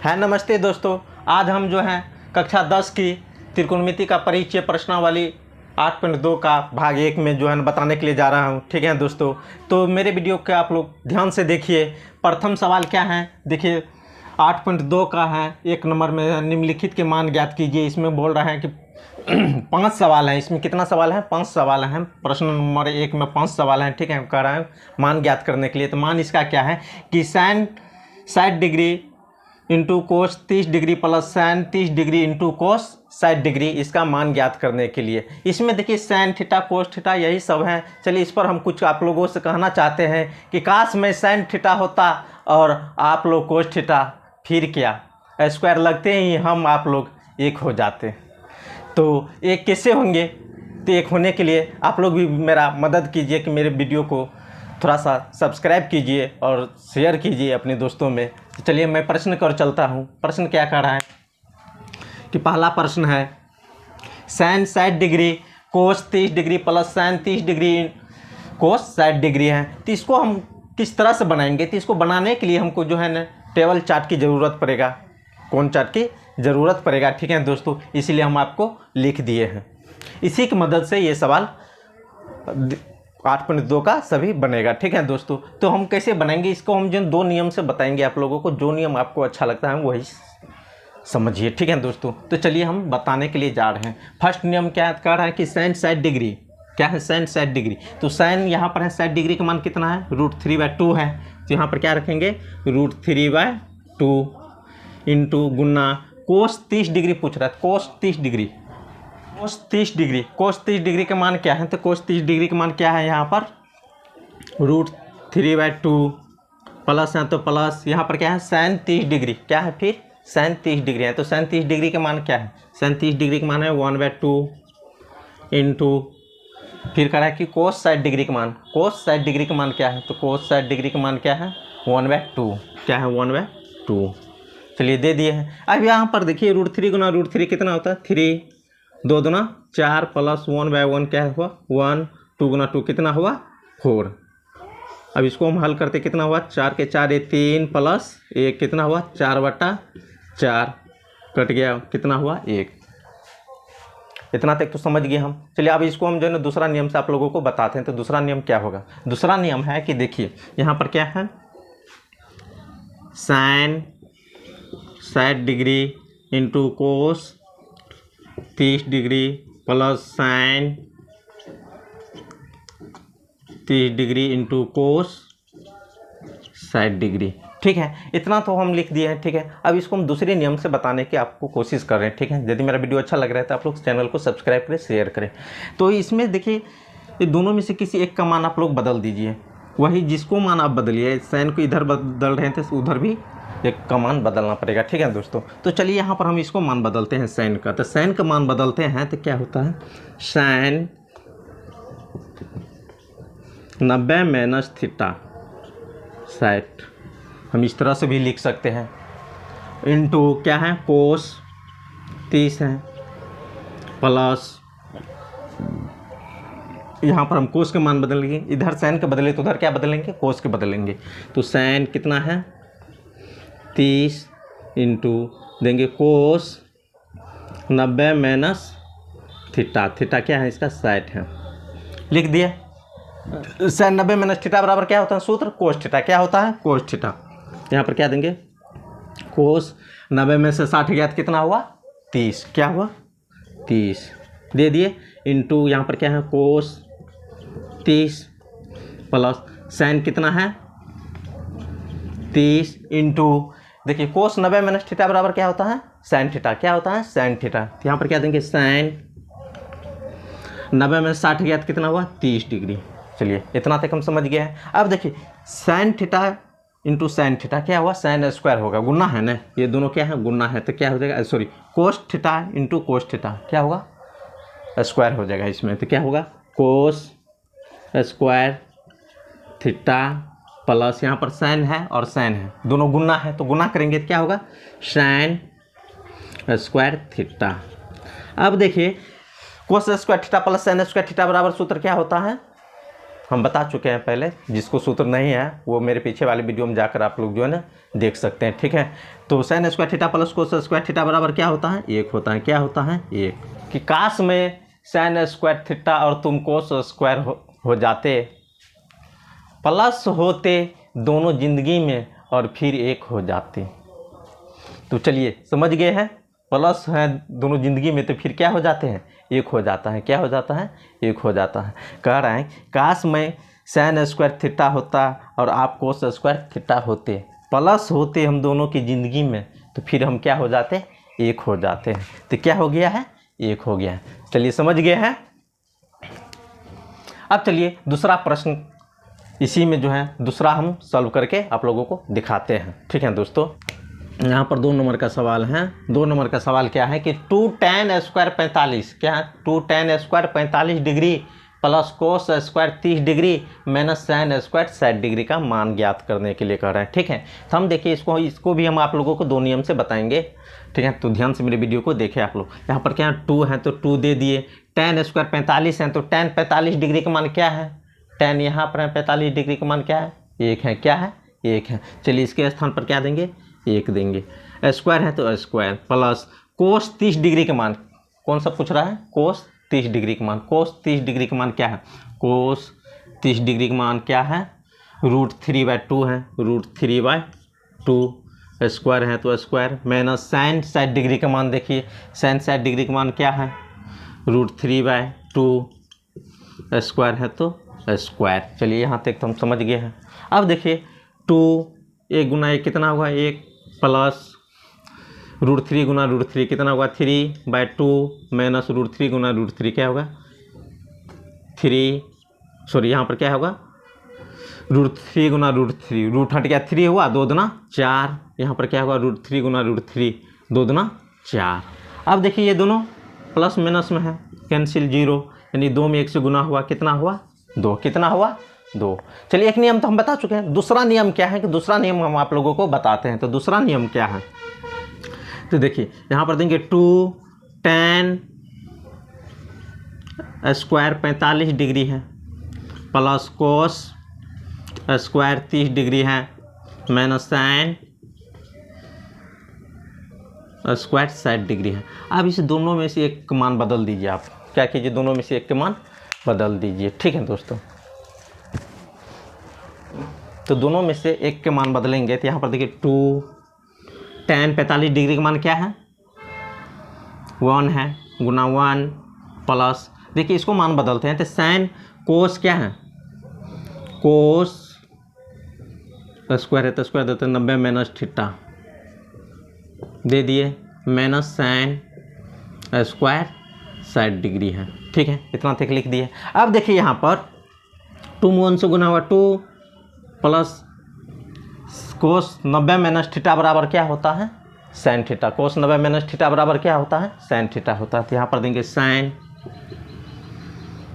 है। नमस्ते दोस्तों, आज हम जो हैं कक्षा 10 की त्रिकोणमिति का परिचय प्रश्नावली 8.2 का भाग 1 में जो है बताने के लिए जा रहा हूं। ठीक है दोस्तों, तो मेरे वीडियो को आप लोग ध्यान से देखिए। प्रथम सवाल क्या है, देखिए 8.2 का है। 1 नंबर में निम्नलिखित के मान ज्ञात कीजिए। इसमें बोल रहे हैं कि 5 सवाल हैं। इसमें कितना सवाल है? 5 सवाल हैं। प्रश्न नंबर 1 में 5 सवाल हैं। ठीक है, कह रहा है मान ज्ञात करने के लिए। तो मान इसका क्या है कि sine 60 degree into cos 30 degree plus sine 30 degree into cos 60 degree, इसका मान ज्ञात करने के लिए। इसमें देखिए साइन थीटा कोस थीटा यही सब है। चलिए इस पर हम कुछ आप लोगों से कहना चाहते हैं कि काश में साइन थीटा होता और आप लोग कोस थीटा, फिर क्या स्क्वायर लगते ही हम आप लोग एक हो जाते। तो एक कैसे होंगे? तो एक होने के लिए आप लोग भी मेरा मदद कीजिए कि मेरे वीडियो को थोड़ा सा सब्सक्राइब कीजिए और शेयर कीजिए अपने दोस्तों में। तो चलिए मैं प्रश्न कर चलता हूँ। प्रश्न क्या कह रहा है कि पहला प्रश्न है sine 60 degree cos 30 degree plus sine 30 degree cos 60 degree है। तो इसको हम किस तरह से बनाएंगे? तो इसको बनाने के लिए हमको जो है ना टेबल चार्ट की ज़रूरत पड़ेगा। कौन चार्ट की ज़रूरत पड़ेगा? ठीक है दोस्तों, इसीलिए हम आपको लिख दिए हैं। इसी की मदद से ये सवाल 8.2 का सभी बनेगा। ठीक है दोस्तों, तो हम कैसे बनाएंगे इसको? हम जिन 2 नियम से बताएंगे आप लोगों को। जो नियम आपको अच्छा लगता है वही समझिए। ठीक है दोस्तों, तो चलिए हम बताने के लिए जा रहे हैं। फर्स्ट नियम क्या कह रहा है कि साइन 60 डिग्री क्या है? Sine 60 degree. तो साइन यहाँ पर है 60 डिग्री का मान कितना है? √3/2 है। तो यहाँ पर क्या रखेंगे? √3/2 इंटू गुना कोस 30 डिग्री पूछ रहा है। कोस 30 डिग्री कोस 30 डिग्री का मान क्या है? तो कोस 30 डिग्री का मान क्या है? यहाँ पर √3/2 प्लस है तो प्लस यहाँ पर क्या है? साइन 30 डिग्री क्या है? फिर साइन 30 डिग्री है। तो साइन 30 डिग्री का मान क्या है? साइन 30 डिग्री का मान है 1/2 इंटू फिर कह रहा है कि कोस 60 डिग्री का मान। कोस 60 डिग्री का मान क्या है? तो कोस 60 डिग्री का मान क्या है? 1/2 क्या है? 1/2। चलिए दे दिए हैं। अब यहाँ पर देखिए √3 गुना √3 कितना होता है? 3 2 दूना 4 प्लस 1/1 क्या हुआ? 1 2 गुना 2 कितना हुआ? 4। अब इसको हम हल करते कितना हुआ? 4 के 4 ये 3 प्लस 1 कितना हुआ? 4/4 कट गया कितना हुआ? 1। इतना तक तो समझ गए हम। चलिए अब इसको हम जो है ना दूसरा नियम से आप लोगों को बताते हैं। तो दूसरा नियम क्या होगा? दूसरा नियम है कि देखिए यहाँ पर क्या है? Sine 60 degree into cos 30 degree plus sine 30 degree into cos 60 degree. ठीक है, इतना तो हम लिख दिए हैं। ठीक है, अब इसको हम दूसरे नियम से बताने की आपको कोशिश कर रहे हैं। ठीक है, यदि मेरा वीडियो अच्छा लग रहा है तो आप लोग चैनल को सब्सक्राइब करें, शेयर करें। तो इसमें देखिए ये दोनों में से किसी एक का मान आप लोग बदल दीजिए। वही जिसको मान आप बदलिए, साइन को इधर बदल रहे थे उधर भी एक का मान बदलना पड़ेगा। ठीक है दोस्तों, तो चलिए यहाँ पर हम इसको मान बदलते हैं साइन का। तो साइन का मान बदलते हैं तो क्या होता है? साइन 90 माइनस थीटा 60, हम इस तरह से भी लिख सकते हैं। इंटू क्या है? कोस 30 है प्लस यहाँ पर हम कोस के मान बदलेंगे। इधर साइन के बदले तो उधर क्या बदलेंगे? कोस के बदलेंगे। तो साइन कितना है? 30 इंटू देंगे कोस 90 माइनस थीटा। थीटा क्या है इसका? 60 है। लिख दिया। साइन 90 माइनस थीटा बराबर क्या होता है? सूत्र कोस थीटा। क्या होता है? Cos theta. यहाँ पर क्या देंगे? कोस 90 में से 60 गया तो कितना हुआ? 30। क्या हुआ? 30 दे दिए। इंटू यहाँ पर क्या है? कोस 30 प्लस साइन कितना है? 30 इंटू देखिए कोस 90 माइनस थीटा बराबर क्या होता है? Sine theta. क्या होता है? Sine theta. तो यहाँ पर क्या देंगे? साइन 90 में 60 गया तो कितना हुआ? 30 डिग्री। चलिए इतना तक हम समझ गए हैं। अब देखिए sine theta into sine theta क्या हुआ? साइन स्क्वायर होगा। गुना है ना, ये दोनों क्या है? गुना है। तो क्या हो जाएगा? Sorry, cos theta into cos theta क्या होगा? स्क्वायर हो जाएगा इसमें। तो क्या होगा? कोस स्क्वायर थीटा प्लस यहाँ पर साइन है और साइन है, दोनों गुना है तो गुना करेंगे तो क्या होगा? Sine square theta. अब देखिए cos square theta plus sine square theta बराबर सूत्र क्या होता है? हम बता चुके हैं पहले, जिसको सूत्र नहीं है वो मेरे पीछे वाले वीडियो में जाकर आप लोग जो है ना देख सकते हैं, ठीक है। तो sine square theta plus cos square theta बराबर क्या होता है, 1 होता है। क्या होता है, 1। कि काश में साइन स्क्वायर थीटा और तुम कोस स्क्वायर हो जाते, प्लस होते दोनों जिंदगी में और फिर 1 हो जाते। तो चलिए समझ गए हैं, प्लस है दोनों ज़िंदगी में तो फिर क्या हो जाते हैं, 1 हो जाता है। क्या हो जाता है, 1 हो जाता है। कह रहे हैं काश में साइन स्क्वायर थीटा होता और आप कोस स्क्वायर थीटा होते, प्लस होते हम दोनों की ज़िंदगी में, तो फिर हम क्या हो जाते, 1 हो जाते हैं। तो क्या हो गया है, 1 हो गया है। चलिए समझ गए हैं। अब चलिए दूसरा प्रश्न इसी में जो है दूसरा हम सॉल्व करके आप लोगों को दिखाते हैं, ठीक है दोस्तों। यहाँ पर 2 नंबर का सवाल है। 2 नंबर का सवाल क्या है कि 2 tan स्क्वायर 45, क्या है, 2 tan square 45 degree plus cos square 30 degree minus sine square 60 degree का मान ज्ञात करने के लिए कह रहे हैं, ठीक है। तो हम देखिए इसको भी हम आप लोगों को 2 नियम से बताएंगे, ठीक है। तो ध्यान से मेरे वीडियो को देखें आप लोग। यहाँ पर क्या है, 2 है तो 2 दे दिए, tan स्क्वायर 45 है तो tan 45 डिग्री का मान क्या है, tan यहाँ पर है 45 डिग्री का मान क्या है, 1 है। क्या है, 1 है। चलिए इसके स्थान पर क्या देंगे, 1 देंगे। स्क्वायर है तो स्क्वायर प्लस कोस 30 डिग्री का मान, कौन सा पूछ रहा है, कोस 30 डिग्री का मान। कोस 30 डिग्री का मान क्या है, कोस 30 डिग्री का मान क्या है, √3/2 है, √3/2। स्क्वायर है तो स्क्वायर माइनस साइन 60 डिग्री का मान, देखिए साइन 60 डिग्री का मान क्या है, √3/2। स्क्वायर है तो स्क्वायर। चलिए यहाँ तक तो हम समझ गए हैं। अब देखिए 2 1 गुना 1 कितना हुआ, 1 प्लस √3 गुना √3 कितना होगा, 3/2 माइनस √3 गुना √3 क्या होगा, 3, सॉरी यहाँ पर क्या होगा, √3 गुना √3, रूट हट गया, 3 हुआ, 2 दूना 4। यहाँ पर क्या होगा, √3 गुना √3, 2 दूना 4। अब देखिए ये दोनों प्लस माइनस में है, कैंसिल 0, यानी 2 में 1 से गुना हुआ, कितना हुआ, 2। कितना हुआ, 2। चलिए एक नियम तो हम बता चुके हैं। दूसरा नियम क्या है कि दूसरा नियम हम आप लोगों को बताते हैं। तो दूसरा नियम क्या है, तो देखिए यहाँ पर देंगे 2 tan स्क्वायर 45 डिग्री है प्लस कोस स्क्वायर 30 डिग्री है माइनस साइन स्क्वायर 60 डिग्री है। अब इस दोनों में से एक मान बदल दीजिए। आप क्या कीजिए, दोनों में से एक के मान बदल दीजिए, ठीक है दोस्तों। तो दोनों में से एक के मान बदलेंगे तो यहाँ पर देखिए 2 tan 45 डिग्री का मान क्या है, 1 है, गुना 1 प्लस, देखिए इसको मान बदलते हैं तो साइन कोस क्या है, कोस स्क्वायर है तो स्क्वायर देते हैं 90 माइनस थीटा दे दिए, माइनस साइन स्क्वायर 60 डिग्री है, ठीक है। इतना तक लिख दिए। अब देखिए यहाँ पर 2 में 1 से गुना हुआ 2 प्लस कोस 90 माइनस थीटा बराबर क्या होता है, साइन थीटा। कोस 90 माइनस थीटा बराबर क्या होता है, साइन थीटा होता है। तो यहाँ पर देंगे साइन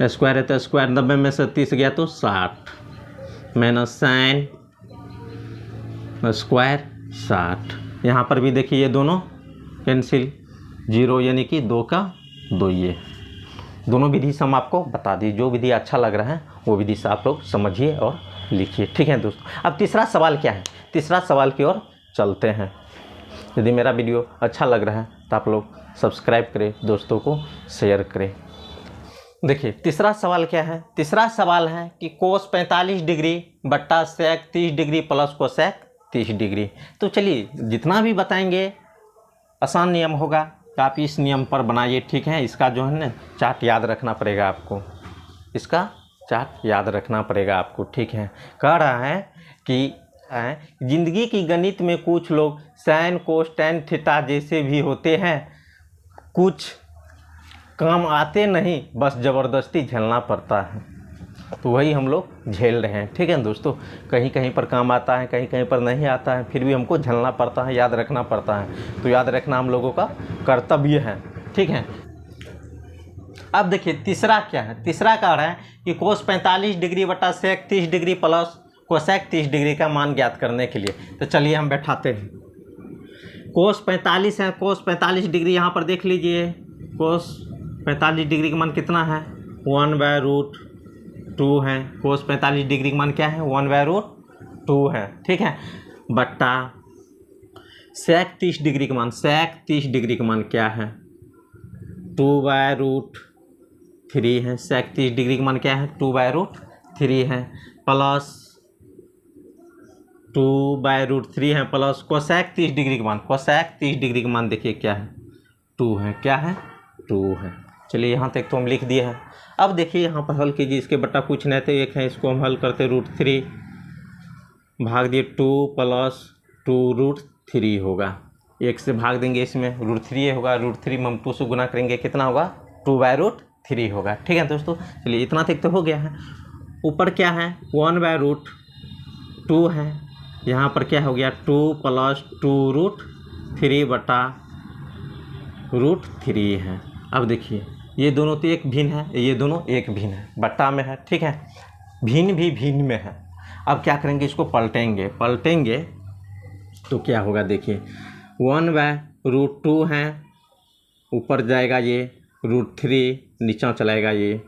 स्क्वायर है तो स्क्वायर 90 में से 30 गया तो 60 माइनस साइन स्क्वायर 60। यहाँ पर भी देखिए ये दोनों कैंसिल, 0 यानी कि 2 का 2। ये दोनों विधि से हम आपको बता दी, जो विधि अच्छा लग रहा है वो विधि से आप लोग समझिए और लिखिए, ठीक है दोस्तों। अब तीसरा सवाल क्या है, तीसरा सवाल की ओर चलते हैं। यदि मेरा वीडियो अच्छा लग रहा है तो आप लोग सब्सक्राइब करें, दोस्तों को शेयर करें। देखिए तीसरा सवाल क्या है, तीसरा सवाल है कि कोस 45 डिग्री बट्टा सेक 30 डिग्री प्लस कोसेक 30 डिग्री। तो चलिए जितना भी बताएंगे आसान नियम होगा, तो आप इस नियम पर बनाइए, ठीक है। इसका जो है ना चार्ट याद रखना पड़ेगा आपको, इसका चार्ट याद रखना पड़ेगा आपको, ठीक है। कह रहा है कि जिंदगी की गणित में कुछ लोग साइन कोस टैन थीटा जैसे भी होते हैं, कुछ काम आते नहीं, बस ज़बरदस्ती झेलना पड़ता है। तो वही हम लोग झेल रहे हैं, ठीक है दोस्तों। कहीं कहीं पर काम आता है, कहीं कहीं पर नहीं आता है, फिर भी हमको झेलना पड़ता है, याद रखना पड़ता है। तो याद रखना हम लोगों का कर्तव्य है, ठीक है। अब देखिए तीसरा क्या है, तीसरा कह रहा है कि कोस 45 डिग्री बटा सेक 30 डिग्री प्लस कोसेक 30 डिग्री का मान ज्ञात करने के लिए। तो चलिए हम बैठाते हैं। कोस 45 है, कोस 45 डिग्री यहाँ पर देख लीजिए, कोस 45 डिग्री का मान कितना है, 1/√3 2 है, कोस 45 डिग्री का मान क्या है 1/√2 है, ठीक है, बट्टा सेक 30 डिग्री का मान, सेक 30 डिग्री का मान क्या है 2/√3 है, सेक 30 डिग्री का मान क्या है 2/√3 है, प्लस 2/√3 है, प्लस कोसेक 30 डिग्री का मान, कोसेक 30 डिग्री का मान देखिए क्या है 2 है, क्या है 2 है। चलिए यहाँ तक तो हम लिख दिए हैं। अब देखिए यहाँ पर हल कीजिए, इसके बट्टा कुछ नहीं थे, एक है, इसको हम हल करते √3 भाग दिए 2 + 2√3 होगा, एक से भाग देंगे इसमें √3 होगा, √3 में हम 2 से गुना करेंगे कितना होगा 2/√3 होगा, ठीक है दोस्तों। चलिए इतना तक तो हो गया है। ऊपर क्या है 1/√2 है, यहाँ पर क्या हो गया 2 + 2√3 बटा √3 है। अब देखिए ये दोनों तो एक भिन्न है, ये दोनों एक भिन्न है, बट्टा में है, ठीक है, भिन्न भी भिन्न में है। अब क्या करेंगे, इसको पलटेंगे तो क्या होगा देखिए 1/√2 है, ऊपर जाएगा ये √3, नीचा चलाएगा ये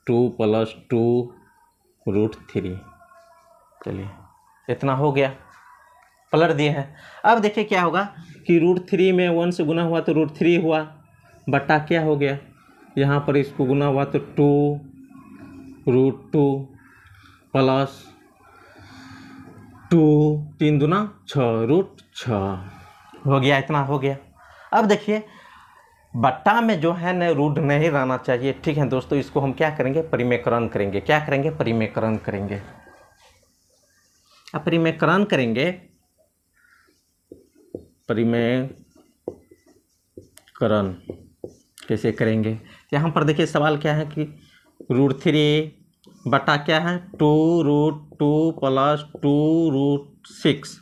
2 + 2√3। चलिए इतना हो गया, पलट दिए हैं। अब देखिए क्या होगा कि √3 में 1 से गुना हुआ तो √3 हुआ, बट्टा क्या हो गया, यहाँ पर इसको गुना हुआ तो 2√2 प्लस 2 3 दूना 6 √6 हो गया, इतना हो गया। अब देखिए बट्टा में जो है न रूट नहीं रहना चाहिए, ठीक है दोस्तों, इसको हम क्या करेंगे परिमेकरण करेंगे, क्या करेंगे परिमेकरण करेंगे। अब परिमेकरण करेंगे, परिमेकरण कैसे करेंगे, यहाँ पर देखिए सवाल क्या है कि √3 बटा क्या है 2√2 + 2√6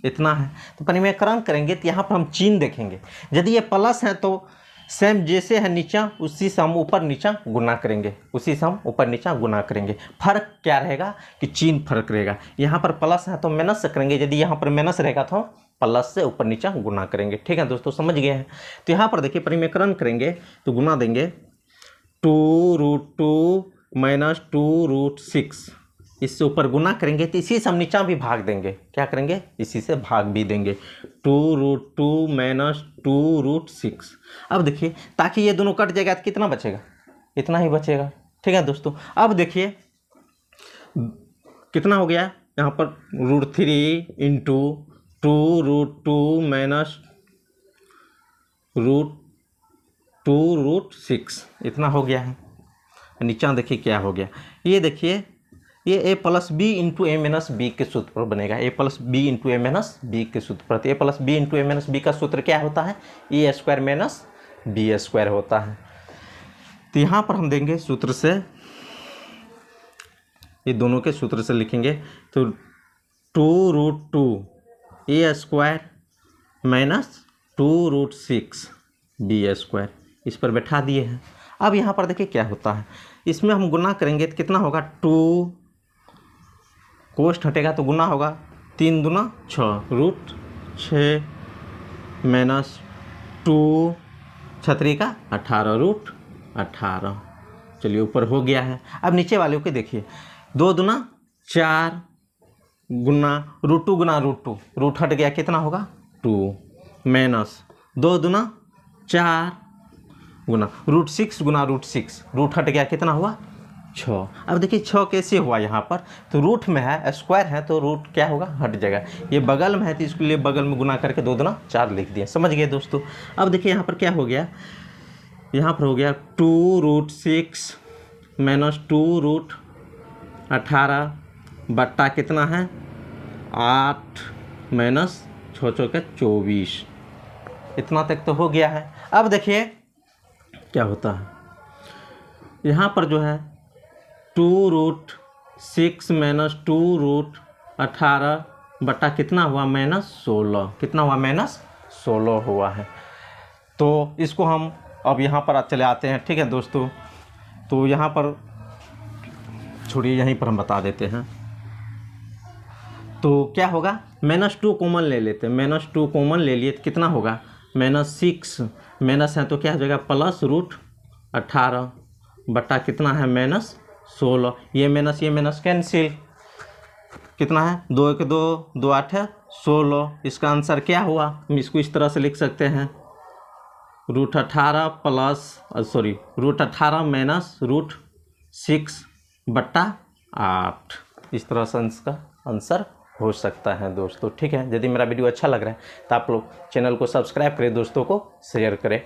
इतना है। तो परिमेकरण करेंगे तो यहाँ पर हम चिन्ह देखेंगे, यदि ये प्लस है तो सेम जैसे है नीचा उसी से हम ऊपर नीचा गुना करेंगे, उसी से हम ऊपर नीचा गुना करेंगे। फर्क क्या रहेगा कि चिन्ह फर्क रहेगा, यहाँ पर प्लस है तो माइनस से करेंगे, यदि यहाँ पर माइनस रहेगा तो प्लस से ऊपर नीचा गुना करेंगे, ठीक है दोस्तों, समझ गए हैं। तो यहाँ पर देखिए परिमेकरण करेंगे तो गुना देंगे 2√2 - 2√6, इससे ऊपर गुना करेंगे तो इसी से हम नीचा भी भाग देंगे, क्या करेंगे इसी से भाग भी देंगे 2√2 - 2√6। अब देखिए ताकि ये दोनों कट जाएगा तो कितना बचेगा, इतना ही बचेगा, ठीक है दोस्तों। अब देखिए कितना हो गया, यहाँ पर √3 × 2√2 - 2√6 इतना हो गया है। नीचा देखिए क्या हो गया, ये देखिए ये a + b × a - b के सूत्र पर बनेगा, a + b × a - b के सूत्र पर। a + b × a - b का सूत्र क्या होता है a² - b² होता है। तो यहाँ पर हम देंगे सूत्र से, ये दोनों के सूत्र से लिखेंगे तो 2√2 a² - 2√6 b², इस पर बैठा दिए हैं। अब यहाँ पर देखिए क्या होता है, इसमें हम गुना करेंगे तो कितना होगा 2 कोष्ठ हटेगा तो गुना होगा 3 दूना 6 √6 - 2 छतरी का 18 √18। चलिए ऊपर हो गया है। अब नीचे वाले को देखिए 2 दूना 4 गुना √2 गुना √2, रूट हट गया कितना होगा 2 - 2 दूना 4 गुना √6 गुना √6, रूट हट गया कितना हुआ 6। अब देखिए 6 कैसे हुआ, यहाँ पर तो रूट में है, स्क्वायर है तो रूट क्या होगा हट जाएगा, ये बगल में है तो इसके लिए बगल में गुना करके 2 दूना 4 लिख दिया, समझ गए दोस्तों। अब देखिए यहाँ पर क्या हो गया, यहाँ पर हो गया 2√6 - 2√18 बट्टा कितना है 8 - 6 × 24, इतना तक तो हो गया है। अब देखिए क्या होता है, यहाँ पर जो है 2√6 - 2√18 बटा कितना हुआ -16, कितना हुआ -16 हुआ है। तो इसको हम अब यहाँ पर चले आते हैं, ठीक है दोस्तों। तो यहाँ पर छोड़िए, यहीं पर हम बता देते हैं। तो क्या होगा -2 कॉमन ले लेते हैं, -2 कॉमन ले लिए तो कितना होगा -6, माइनस है तो क्या हो जाएगा +√18 बटा कितना है 16, ये माइनस कैंसिल, कितना है 2 1 2, 2 8 है 16। इसका आंसर क्या हुआ, हम इसको इस तरह से लिख सकते हैं √18 प्लस √18 माइनस √6/8। इस तरह से इसका आंसर हो सकता है दोस्तों। ठीक है, यदि मेरा वीडियो अच्छा लग रहा है तो आप लोग चैनल को सब्सक्राइब करें, दोस्तों को शेयर करें।